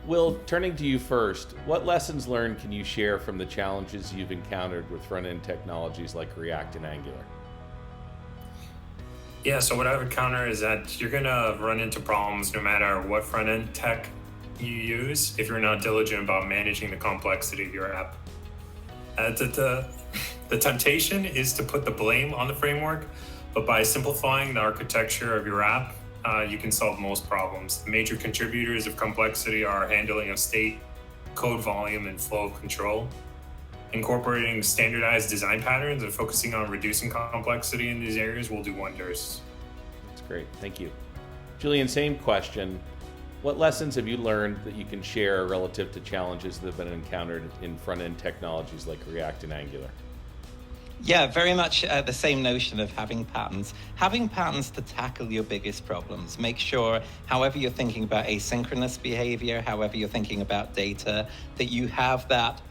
Will, turning to you first, what lessons learned can you share from the challenges you've encountered with front-end technologies like React and Angular? Yeah, so what I've encountered is that you're gonna run into problems no matter what front-end tech you use if you're not diligent about managing the complexity of your app. The temptation is to put the blame on the framework, but by simplifying the architecture of your app, you can solve most problems. The major contributors of complexity are handling of state, code volume, and flow of control. Incorporating standardized design patterns and focusing on reducing complexity in these areas will do wonders. That's great, thank you. Julian, same question. What lessons have you learned that you can share relative to challenges that have been encountered in front-end technologies like React and Angular? Yeah, very much the same notion of having patterns. Having patterns to tackle your biggest problems. Make sure, however you're thinking about asynchronous behavior, however you're thinking about data, that you have that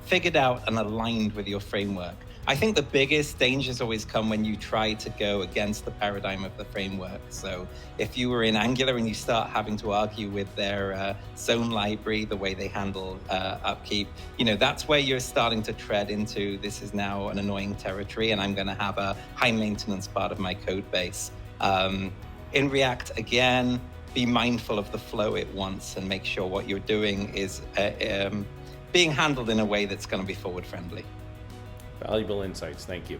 figured out and aligned with your framework. I think the biggest dangers always come when you try to go against the paradigm of the framework. So if you were in Angular and you start having to argue with their zone library, the way they handle upkeep, that's where you're starting to tread into, this is now an annoying territory and I'm going to have a high maintenance part of my code base. In React, again, be mindful of the flow it wants and make sure what you're doing is being handled in a way that's going to be forward friendly. Valuable insights, thank you.